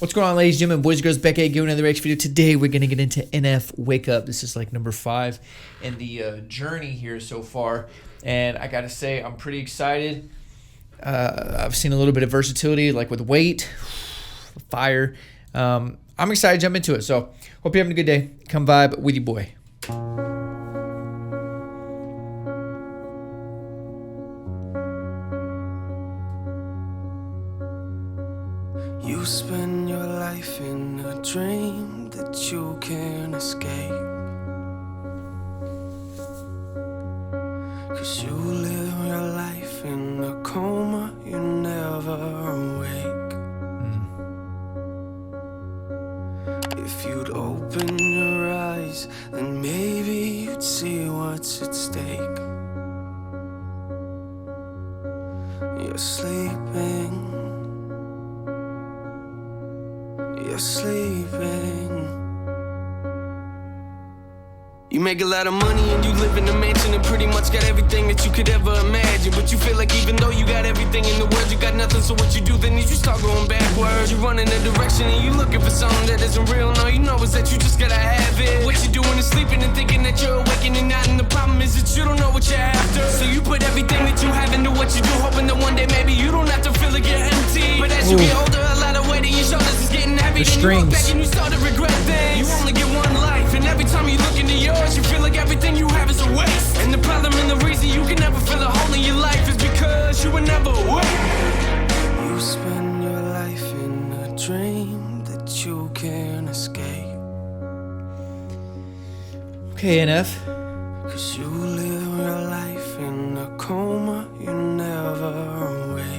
What's going on, ladies and gentlemen, boys and girls, back at giving another reaction video. Today we're going to get into NF Wake Up. This is like number 5 in the journey here so far. And I got to say, I'm pretty excited. I've seen a little bit of versatility, like with weight, fire. I'm excited to jump into it. So hope you're having a good day. Come vibe with your boy. You spend your life in a dream that you can't escape, 'cause you live your life in a coma, you never awake. If you'd open your eyes, then maybe you'd see what's at stake. You're sleeping. You're sleeping. You make a lot of money and you live in a mansion and pretty much got everything that you could ever imagine. But you feel like even though you got everything in the world, you got nothing. So what you do then is you start going backwards. You run in a direction and you looking for something that isn't real. No, you know is that you just gotta have it. What you doing is sleeping and thinking that you're awakening not. And the problem is that you don't know what you're after. So you put everything that you have into what you do, hoping that one day maybe you don't have to feel like you're empty. But as you get older, a lot of weight in your shoulders is getting heavy. The then you look strings. back and you start to regret things. You only get one life, and every time you look into yours, you feel like everything you have is a waste. And the problem and the reason you can never feel a hole in your life is because you were never awake. You spend your life in a dream that you can't escape. Okay, NF. 'Cause you live your life in a coma, you never awake.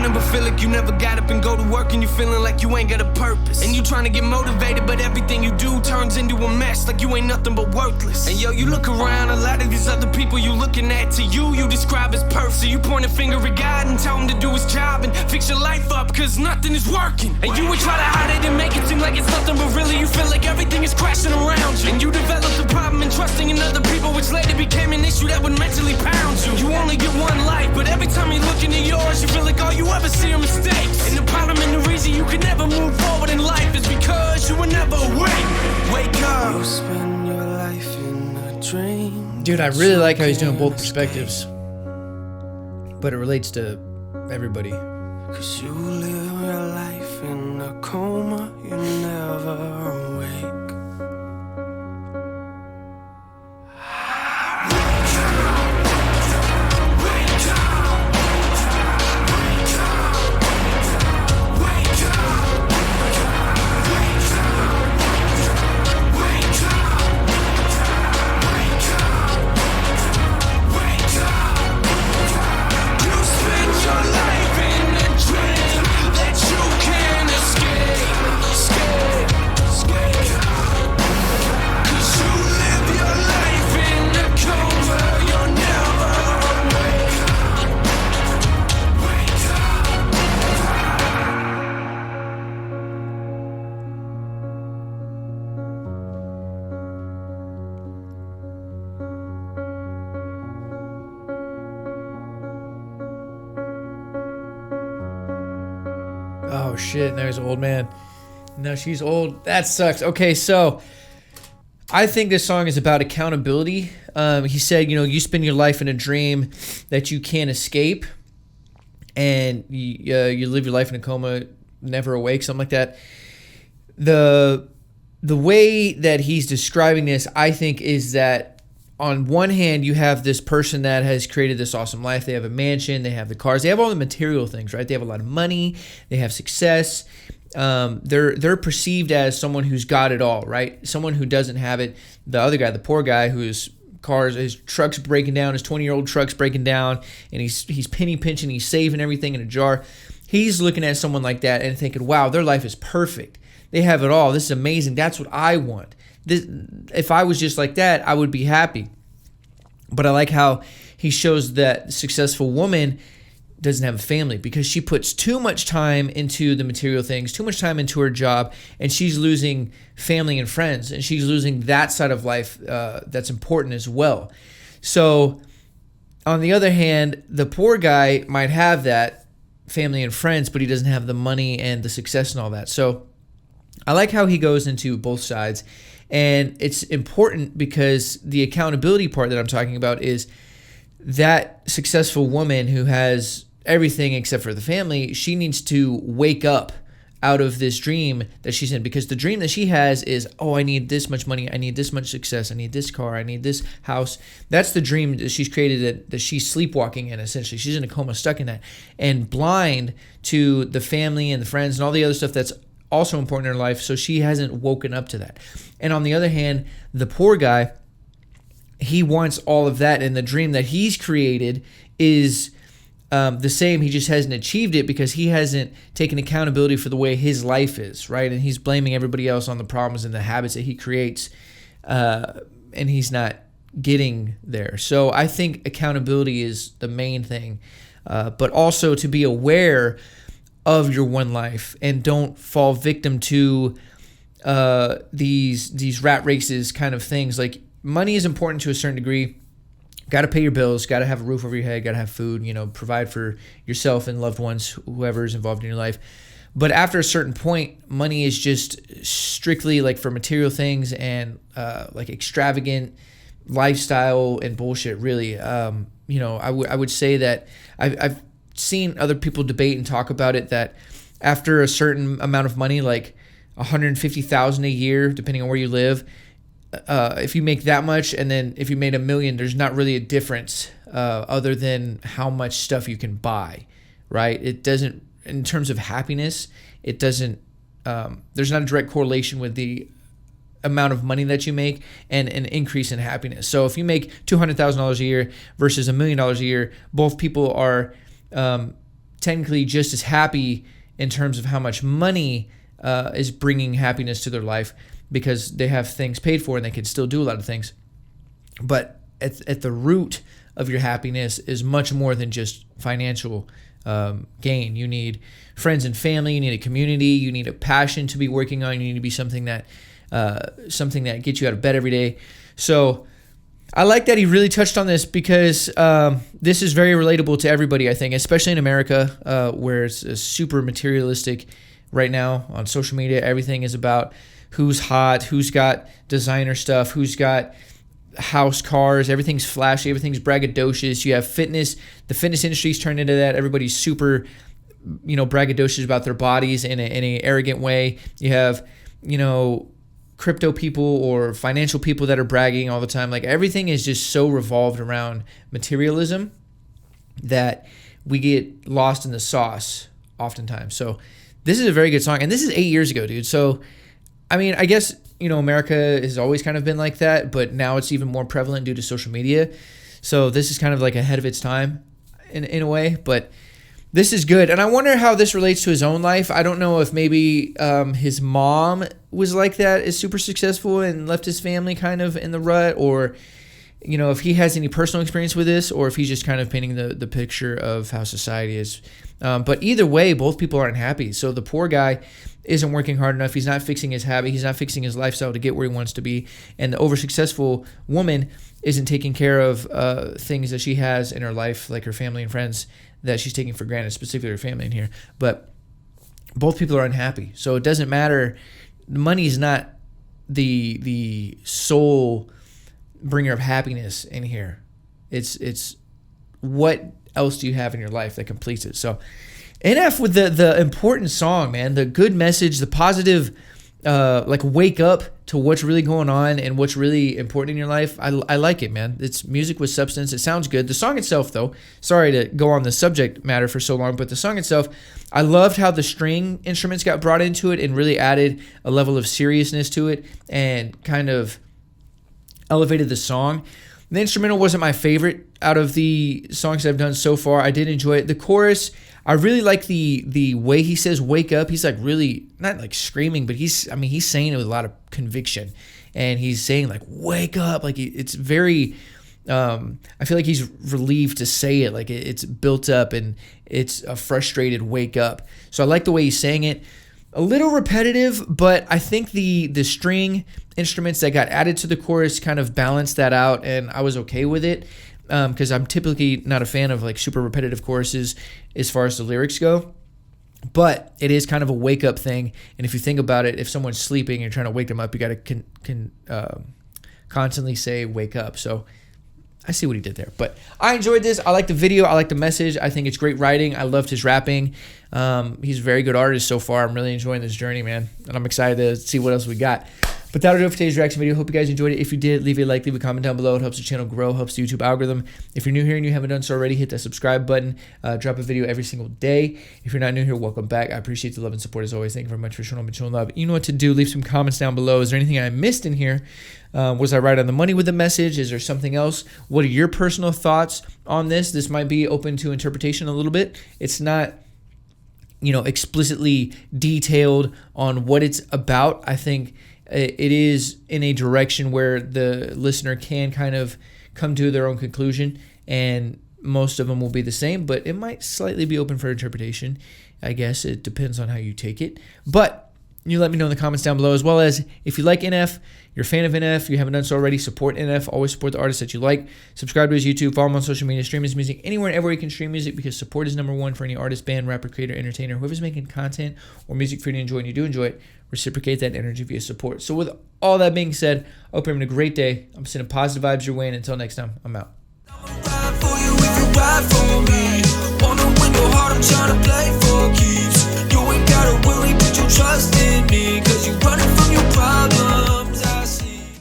But feel like you never got up and go to work, and you feeling like you ain't got a purpose. And you trying to get motivated, but everything you do turns into a mess, like you ain't nothing but worthless. And yo, you look around, a lot of these other people you looking at, to you describe as perfect. So you point a finger at God and tell him to do his job and fix your life up, 'cause nothing is working. And you would try to hide it and make it seem like it's nothing, but really you feel like everything is crashing around you. And you develop the problem in trusting in other people, which later became an issue that would mentally pound you. You only get one life, but every time you look into yours, you feel like all you ever see are mistakes. And the problem and the reason you can never move forward in life is because you were never awake. Wake up. You spend your life in a dream. Dude, I really like how he's doing both perspectives, but it relates to everybody. 'Cause you live your life in a coma, you never awake. Oh shit, there's an old man. No, she's old. That sucks. Okay, so I think this song is about accountability. He said, you know, you spend your life in a dream that you can't escape, and you live your life in a coma, never awake, something like that. The way that he's describing this, I think, is that on one hand, you have this person that has created this awesome life. They have a mansion, they have the cars, they have all the material things, right? They have a lot of money, they have success. They're perceived as someone who's got it all, right? Someone who doesn't have it. The other guy, the poor guy, his truck's breaking down, his 20-year-old truck's breaking down, and he's penny pinching, he's saving everything in a jar. He's looking at someone like that and thinking, wow, their life is perfect. They have it all. This is amazing. That's what I want. If I was just like that, I would be happy. But I like how he shows that the successful woman doesn't have a family because she puts too much time into the material things, too much time into her job, and she's losing family and friends, and she's losing that side of life that's important as well. So on the other hand, the poor guy might have that family and friends, but he doesn't have the money and the success and all that. So I like how he goes into both sides, and it's important because the accountability part that I'm talking about is that successful woman who has everything except for the family, she needs to wake up out of this dream that she's in, because the dream that she has is, oh, I need this much money, I need this much success, I need this car, I need this house. That's the dream that she's created, that she's sleepwalking in, essentially. She's in a coma, stuck in that, and blind to the family and the friends and all the other stuff that's also important in her life, so she hasn't woken up to that. And on the other hand, the poor guy, he wants all of that, and the dream that he's created is the same. He just hasn't achieved it because he hasn't taken accountability for the way his life is, right? And he's blaming everybody else on the problems and the habits that he creates, and he's not getting there. So I think accountability is the main thing, but also to be aware of your one life and don't fall victim to these rat races kind of things. Like, money is important to a certain degree. Got to pay your bills, got to have a roof over your head, got to have food, provide for yourself and loved ones, whoever's involved in your life. But after a certain point, money is just strictly like for material things and like extravagant lifestyle and bullshit, really. I would say that I've seen other people debate and talk about it, that after a certain amount of money, like $150,000 a year, depending on where you live, if you make that much, and then if you made $1 million, there's not really a difference other than how much stuff you can buy, right? It doesn't, in terms of happiness, it doesn't, there's not a direct correlation with the amount of money that you make and an increase in happiness. So if you make $200,000 a year versus $1 million a year, both people are technically just as happy in terms of how much money is bringing happiness to their life, because they have things paid for and they can still do a lot of things. But at the root of your happiness is much more than just financial gain. You need friends and family. You need a community. You need a passion to be working on. You need to be something that gets you out of bed every day. So I like that he really touched on this, because this is very relatable to everybody, I think, especially in America, where it's super materialistic right now on social media. Everything is about who's hot, who's got designer stuff, who's got house cars. Everything's flashy, everything's braggadocious. You have fitness. The fitness industry's turned into that. Everybody's super, braggadocious about their bodies in a arrogant way. You have, crypto people or financial people that are bragging all the time. Like, everything is just so revolved around materialism that we get lost in the sauce oftentimes. So this is a very good song, and this is 8 years ago, dude. So I guess, America has always kind of been like that, but now it's even more prevalent due to social media. So this is kind of like ahead of its time in a way, but this is good. And I wonder how this relates to his own life. I don't know if maybe his mom was like that, is super successful and left his family kind of in the rut, or, if he has any personal experience with this, or if he's just kind of painting the picture of how society is. But either way, both people aren't happy. So the poor guy isn't working hard enough. He's not fixing his habit. He's not fixing his lifestyle to get where he wants to be. And the over-successful woman isn't taking care of things that she has in her life, like her family and friends, that she's taking for granted, specifically her family in here. But both people are unhappy. So it doesn't matter. Money is not the sole bringer of happiness in here. It's what else do you have in your life that completes it. So NF with the important song, man, the good message, the positive, wake up to what's really going on and what's really important in your life. I like it, man. It's music with substance. It sounds good. The song itself, though, sorry to go on the subject matter for so long, but the song itself, I loved how the string instruments got brought into it and really added a level of seriousness to it and kind of elevated the song. The instrumental wasn't my favorite out of the songs I've done so far. I did enjoy it. The chorus, I really like the way he says "wake up." He's like really not like screaming, but he's saying it with a lot of conviction, and he's saying like "wake up." Like it's very I feel like he's relieved to say it. Like it's built up and it's a frustrated wake up. So I like the way he's saying it. A little repetitive, but I think the string instruments that got added to the chorus kind of balanced that out, and I was okay with it because I'm typically not a fan of like super repetitive choruses as far as the lyrics go. But it is kind of a wake up thing, and if you think about it, if someone's sleeping and you're trying to wake them up, you got to constantly say wake up. So I see what he did there, but I enjoyed this. I like the video. I like the message. I think it's great writing. I loved his rapping. He's a very good artist so far. I'm really enjoying this journey, man, and I'm excited to see what else we got. But that'll do it for today's reaction video. Hope you guys enjoyed it. If you did, leave a like, leave a comment down below. It helps the channel grow, helps the YouTube algorithm. If you're new here and you haven't done so already, hit that subscribe button. Drop a video every single day. If you're not new here, welcome back. I appreciate the love and support as always. Thank you very much for showing up and showing love. You know what to do. Leave some comments down below. Is there anything I missed in here? Was I right on the money with the message? Is there something else? What are your personal thoughts on this? This might be open to interpretation a little bit. It's not, explicitly detailed on what it's about. I think it is in a direction where the listener can kind of come to their own conclusion, and most of them will be the same, but it might slightly be open for interpretation. I guess it depends on how you take it. But you let me know in the comments down below, as well as if you like NF, you're a fan of NF, you haven't done so already, support NF. Always support the artists that you like. Subscribe to his YouTube, follow him on social media, stream his music anywhere and everywhere you can stream music, because support is #1 for any artist, band, rapper, creator, entertainer, whoever's making content or music for you to enjoy, and you do enjoy it. Reciprocate that energy via support. So with all that being said, I hope you're having a great day. I'm sending positive vibes your way, and until next time, I'm out. Ride for you if you ride for me. Wanna win your heart, I'm trying to play for